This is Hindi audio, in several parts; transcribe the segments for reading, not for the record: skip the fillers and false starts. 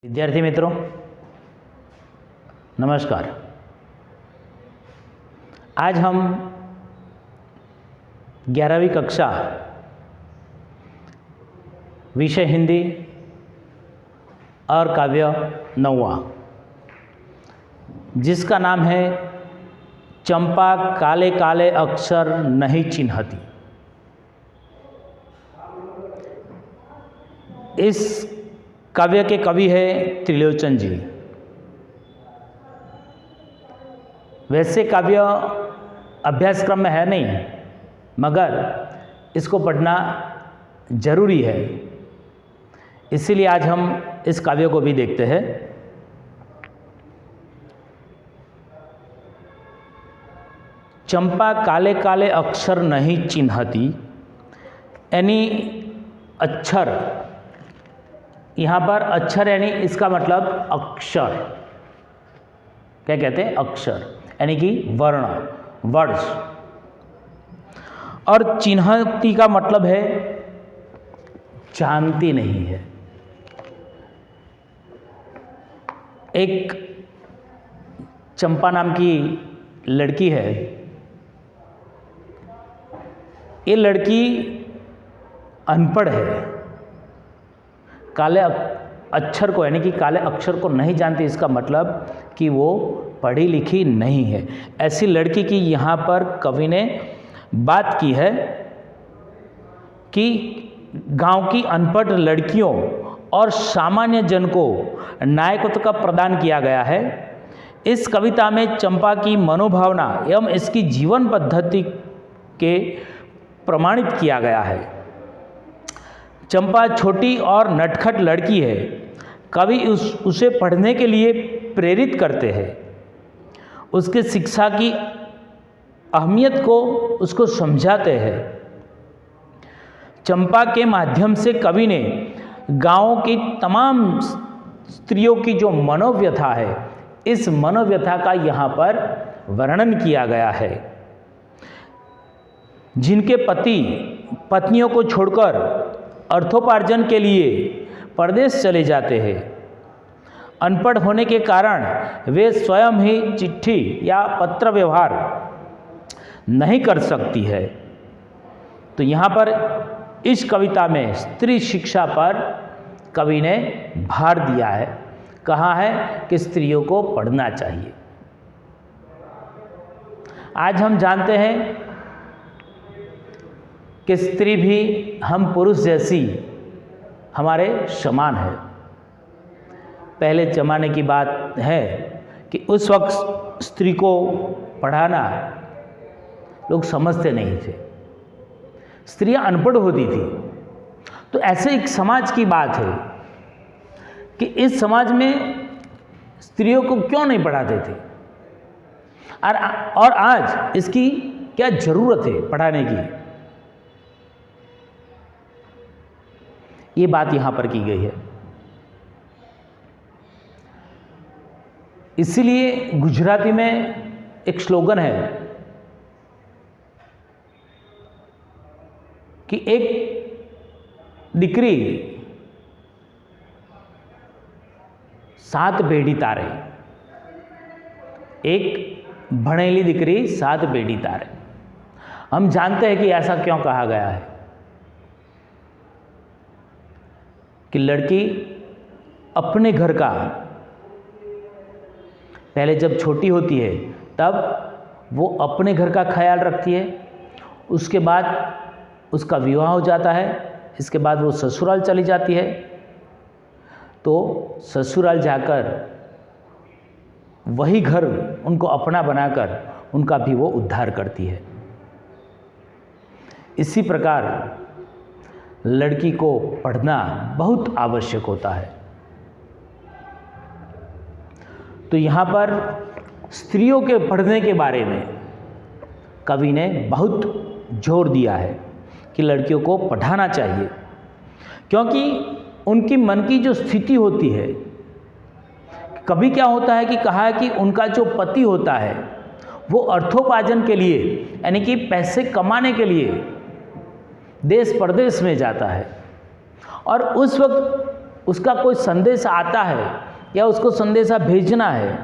विद्यार्थी मित्रों नमस्कार। आज हम 11वीं कक्षा विषय हिंदी और काव्य 9वां जिसका नाम है चंपा काले काले अक्षर नहीं चिन्हती। इस काव्य के कवि है त्रिलोचन जी। वैसे काव्य अभ्यासक्रम में है नहीं, मगर इसको पढ़ना जरूरी है, इसीलिए आज हम इस काव्य को भी देखते हैं। चंपा काले काले अक्षर नहीं चिन्हती, यानी अक्षर, यहाँ पर अक्षर यानी इसका मतलब अक्षर, क्या कहते हैं? अक्षर यानी कि वर्ण, वर्ड्स। और चिन्हती का मतलब है जानती नहीं है। एक चंपा नाम की लड़की है। ये लड़की अनपढ़ है, काले अक्षर को यानी कि काले अक्षर को नहीं जानती। इसका मतलब कि वो पढ़ी लिखी नहीं है। ऐसी लड़की की यहाँ पर कवि ने बात की है कि गांव की अनपढ़ लड़कियों और सामान्य जन को नायकत्व का प्रदान किया गया है। इस कविता में चंपा की मनोभावना एवं इसकी जीवन पद्धति के प्रमाणित किया गया है। चंपा छोटी और नटखट लड़की है। कवि उसे पढ़ने के लिए प्रेरित करते हैं। उसके शिक्षा की अहमियत को उसको समझाते हैं। चंपा के माध्यम से कवि ने गांव की तमाम स्त्रियों की जो मनोव्यथा है, इस मनोव्यथा का यहाँ पर वर्णन किया गया है। जिनके पति पत्नियों को छोड़कर अर्थोपार्जन के लिए परदेश चले जाते हैं। अनपढ़ होने के कारण वे स्वयं ही चिट्ठी या पत्र व्यवहार नहीं कर सकती है। तो यहाँ पर इस कविता में स्त्री शिक्षा पर कवि ने भार दिया है। कहा है कि स्त्रियों को पढ़ना चाहिए। आज हम जानते हैं कि स्त्री भी हम पुरुष जैसी हमारे समान है। पहले ज़माने की बात है कि उस वक्त स्त्री को पढ़ाना लोग समझते नहीं थे, स्त्रियां अनपढ़ होती थी। तो ऐसे एक समाज की बात है कि इस समाज में स्त्रियों को क्यों नहीं पढ़ाते थे, और आज इसकी क्या ज़रूरत है पढ़ाने की, ये बात यहाँ पर की गई है। इसीलिए गुजराती में एक स्लोगन है कि एक દીકરી 7 પેઢી તારે, एक भणेली દીકરી 7 પેઢી तारे। हम जानते हैं कि ऐसा क्यों कहा गया है कि लड़की अपने घर का, पहले जब छोटी होती है तब वो अपने घर का ख्याल रखती है। उसके बाद उसका विवाह हो जाता है। इसके बाद वो ससुराल चली जाती है। तो ससुराल जाकर वही घर उनको अपना बनाकर उनका भी वो उद्धार करती है। इसी प्रकार लड़की को पढ़ना बहुत आवश्यक होता है। तो यहाँ पर स्त्रियों के पढ़ने के बारे में कवि ने बहुत जोर दिया है कि लड़कियों को पढ़ाना चाहिए, क्योंकि उनकी मन की जो स्थिति होती है, कभी क्या होता है कि कहा है कि उनका जो पति होता है वो अर्थोपार्जन के लिए यानी कि पैसे कमाने के लिए देश परदेश में जाता है, और उस वक्त उसका कोई संदेश आता है या उसको संदेशा भेजना है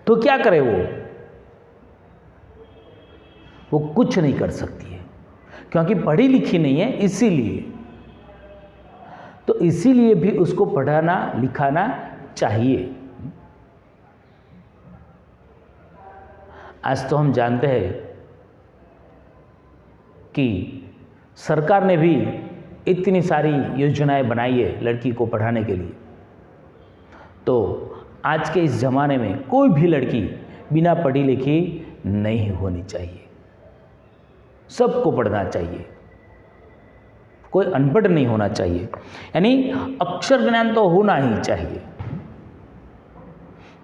तो क्या करे वो कुछ नहीं कर सकती है, क्योंकि पढ़ी लिखी नहीं है। इसीलिए तो इसीलिए भी उसको पढ़ाना लिखाना चाहिए। आज तो हम जानते हैं कि सरकार ने भी इतनी सारी योजनाएं बनाई है लड़की को पढ़ाने के लिए। तो आज के इस ज़माने में कोई भी लड़की बिना पढ़ी लिखी नहीं होनी चाहिए, सबको पढ़ना चाहिए, कोई अनपढ़ नहीं होना चाहिए, यानी अक्षर ज्ञान तो होना ही चाहिए।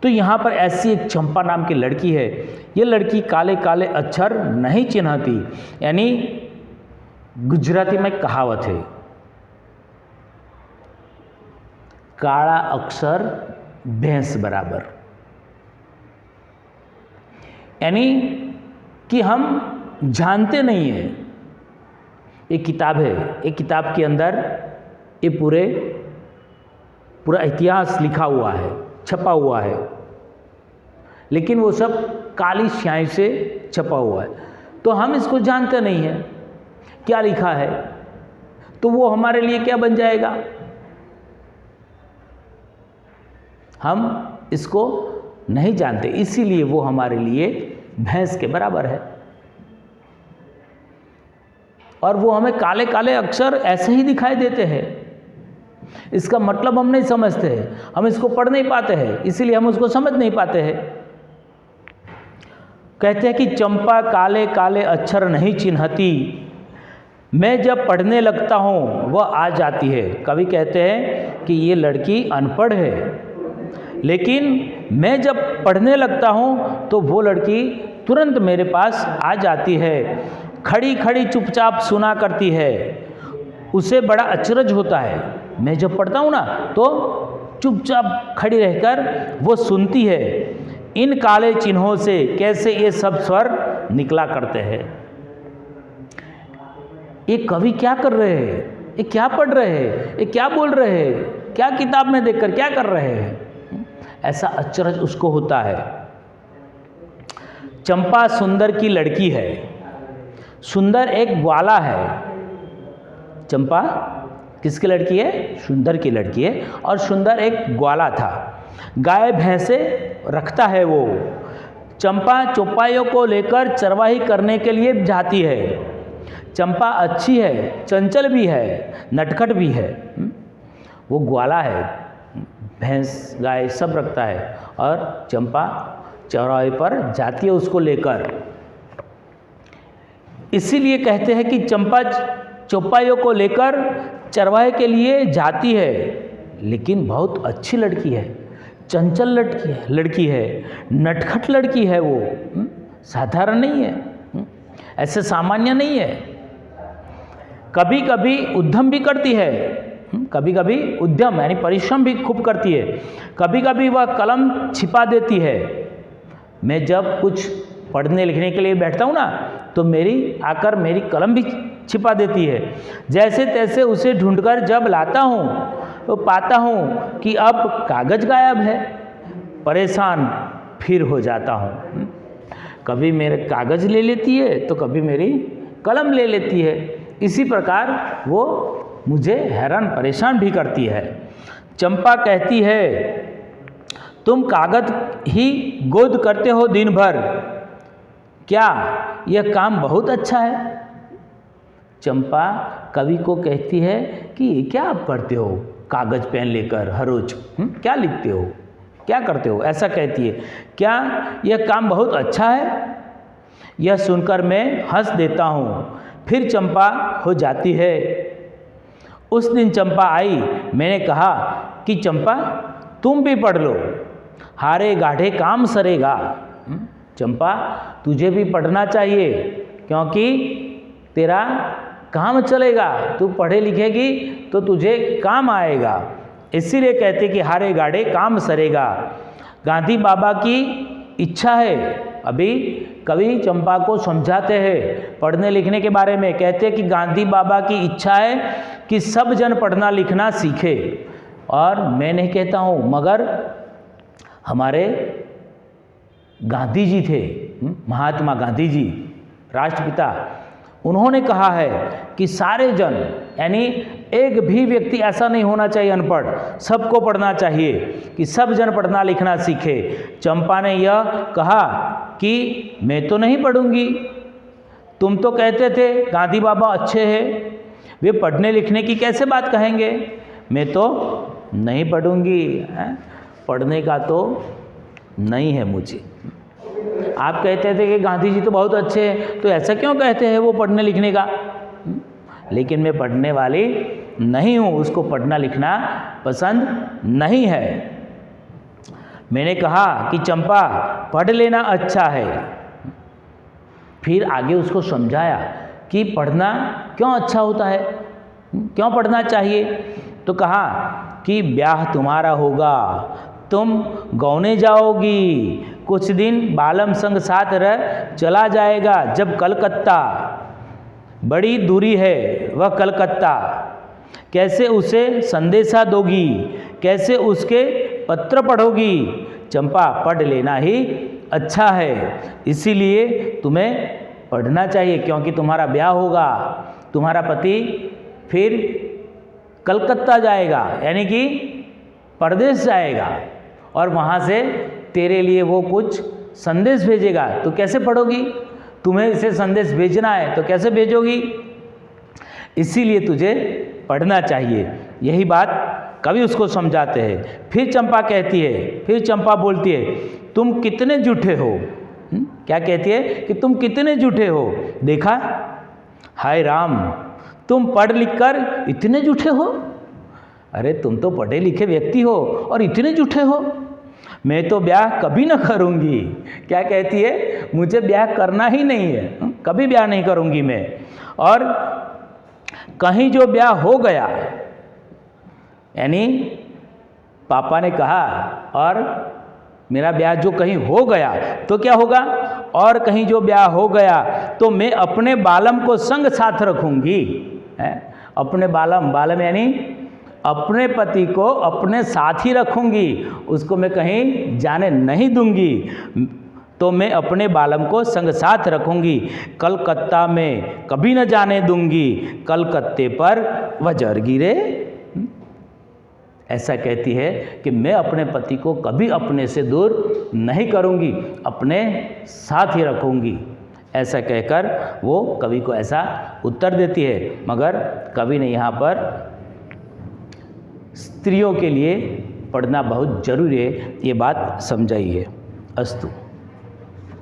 तो यहाँ पर ऐसी एक चंपा नाम की लड़की है। ये लड़की काले काले अक्षर नहीं चिन्हती, यानी गुजराती में कहावत है, काला अक्षर भैंस बराबर, यानी कि हम जानते नहीं हैं। एक किताब है, एक किताब के अंदर ये पूरा इतिहास लिखा हुआ है, छपा हुआ है, लेकिन वो सब काली स्याही से छपा हुआ है। तो हम इसको जानते नहीं हैं क्या लिखा है, तो वो हमारे लिए क्या बन जाएगा, हम इसको नहीं जानते, इसीलिए वो हमारे लिए भैंस के बराबर है। और वो हमें काले काले अक्षर ऐसे ही दिखाई देते हैं, इसका मतलब हम नहीं समझते हैं, हम इसको पढ़ नहीं पाते हैं, इसीलिए हम उसको समझ नहीं पाते हैं। कहते हैं कि चंपा काले काले अक्षर नहीं चिन्हती, मैं जब पढ़ने लगता हूँ वह आ जाती है। कवि कहते हैं कि ये लड़की अनपढ़ है, लेकिन मैं जब पढ़ने लगता हूँ तो वो लड़की तुरंत मेरे पास आ जाती है, खड़ी खड़ी चुपचाप सुना करती है। उसे बड़ा अचरज होता है, मैं जब पढ़ता हूँ ना तो चुपचाप खड़ी रहकर वो सुनती है, इन काले चिन्हों से कैसे ये सब स्वर निकला करते हैं। ये कवि क्या कर रहे हैं, ये क्या पढ़ रहे हैं, ये क्या बोल रहे हैं, क्या किताब में देखकर क्या कर रहे हैं, ऐसा अचरज उसको होता है। चंपा सुंदर की लड़की है, सुंदर एक ग्वाला है। चंपा किसकी लड़की है, सुंदर की लड़की है, और सुंदर एक ग्वाला था, गाय भैंसे रखता है वो। चंपा चौपाइयों को लेकर चरवाही करने के लिए जाती है। चंपा अच्छी है, चंचल भी है, नटखट भी है। वो ग्वाला है, भैंस गाय सब रखता है, और चंपा चौराहे पर जाती है उसको लेकर। इसीलिए कहते हैं कि चंपा चौपाइयों को लेकर चरवाहे के लिए जाती है, लेकिन बहुत अच्छी लड़की है, चंचल लड़की है, नटखट लड़की है। वो साधारण नहीं है, ऐसे सामान्य नहीं है। कभी कभी उद्यम भी करती है, कभी कभी उद्यम यानी परिश्रम भी खूब करती है। कभी कभी वह कलम छिपा देती है। मैं जब कुछ पढ़ने लिखने के लिए बैठता हूँ ना तो मेरी कलम भी छिपा देती है। जैसे तैसे उसे ढूंढकर जब लाता हूँ तो पाता हूँ कि अब कागज गायब है, परेशान फिर हो जाता हूँ। कभी मेरे कागज ले लेती है तो कभी मेरी कलम ले लेती है। इसी प्रकार वो मुझे हैरान परेशान भी करती है। चंपा कहती है, तुम कागज ही गोद करते हो दिन भर, क्या यह काम बहुत अच्छा है। चंपा कवि को कहती है कि क्या आप करते हो कागज पेन लेकर हर रोज, क्या लिखते हो, क्या करते हो, ऐसा कहती है। क्या यह काम बहुत अच्छा है। यह सुनकर मैं हंस देता हूँ, फिर चंपा हो जाती है। उस दिन चंपा आई, मैंने कहा कि चंपा तुम भी पढ़ लो, हारे गाढ़े काम सरेगा। चंपा तुझे भी पढ़ना चाहिए, क्योंकि तेरा काम चलेगा, तू पढ़े लिखेगी तो तुझे काम आएगा। इसीलिए कहते कि हारे गाढ़े काम सरेगा। गांधी बाबा की इच्छा है। अभी कवि चंपा को समझाते हैं पढ़ने लिखने के बारे में। कहते हैं कि गांधी बाबा की इच्छा है कि सब जन पढ़ना लिखना सीखे। और मैं नहीं कहता हूँ, मगर हमारे गांधी जी थे, महात्मा गांधी जी, राष्ट्रपिता, उन्होंने कहा है कि सारे जन, यानी एक भी व्यक्ति ऐसा नहीं होना चाहिए अनपढ़, सबको पढ़ना चाहिए, कि सब जन पढ़ना लिखना सीखे। चंपा ने यह कहा कि मैं तो नहीं पढ़ूंगी, तुम तो कहते थे गांधी बाबा अच्छे हैं, वे पढ़ने लिखने की कैसे बात कहेंगे, मैं तो नहीं पढ़ूंगी, पढ़ने का तो नहीं है मुझे। आप कहते थे कि गांधी जी तो बहुत अच्छे हैं, तो ऐसा क्यों कहते हैं वो पढ़ने लिखने का? लेकिन मैं पढ़ने वाली नहीं हूँ, उसको पढ़ना लिखना पसंद नहीं है। मैंने कहा कि चंपा पढ़ लेना अच्छा है। फिर आगे उसको समझाया कि पढ़ना क्यों अच्छा होता है, क्यों पढ़ना चाहिए। तो कहा कि ब्याह तुम्हारा होगा, तुम गौने जाओगी, कुछ दिन बालम संग साथ रह चला जाएगा। जब कलकत्ता, बड़ी दूरी है वह कलकत्ता, कैसे उसे संदेशा दोगी, कैसे उसके पत्र पढ़ोगी। चंपा पढ़ लेना ही अच्छा है, इसीलिए तुम्हें पढ़ना चाहिए, क्योंकि तुम्हारा ब्याह होगा, तुम्हारा पति फिर कलकत्ता जाएगा, यानी कि परदेश जाएगा, और वहाँ से तेरे लिए वो कुछ संदेश भेजेगा। तो कैसे पढ़ोगी? तुम्हें इसे संदेश भेजना है तो कैसे भेजोगी? इसीलिए तुझे पढ़ना चाहिए। यही बात कवि उसको समझाते हैं। फिर चंपा कहती है, फिर चंपा बोलती है, तुम कितने झूठे हो। क्या कहती है? कि तुम कितने झूठे हो। देखा, हाय राम, तुम पढ़ लिख कर इतने झूठे हो। अरे तुम तो पढ़े लिखे व्यक्ति हो और इतने झूठे हो। मैं तो ब्याह कभी ना करूँगी। क्या कहती है? मुझे ब्याह करना ही नहीं है, कभी ब्याह नहीं करूँगी मैं। और कहीं जो ब्याह हो गया, यानी पापा ने कहा, और मेरा ब्याह जो कहीं हो गया तो क्या होगा? और कहीं जो ब्याह हो गया तो मैं अपने बालम को संग साथ रखूँगी। अपने बालम यानी अपने पति को अपने साथ ही रखूँगी, उसको मैं कहीं जाने नहीं दूंगी। तो मैं अपने बालम को संग साथ रखूँगी, कलकत्ता में कभी न जाने दूंगी, कलकत्ते पर वजर गिरे। ऐसा कहती है कि मैं अपने पति को कभी अपने से दूर नहीं करूँगी, अपने साथ ही रखूँगी। ऐसा कहकर वो कवि को ऐसा उत्तर देती है। मगर कवि ने यहाँ पर स्त्रियों के लिए पढ़ना बहुत जरूरी है, ये बात समझाई है। अस्तु।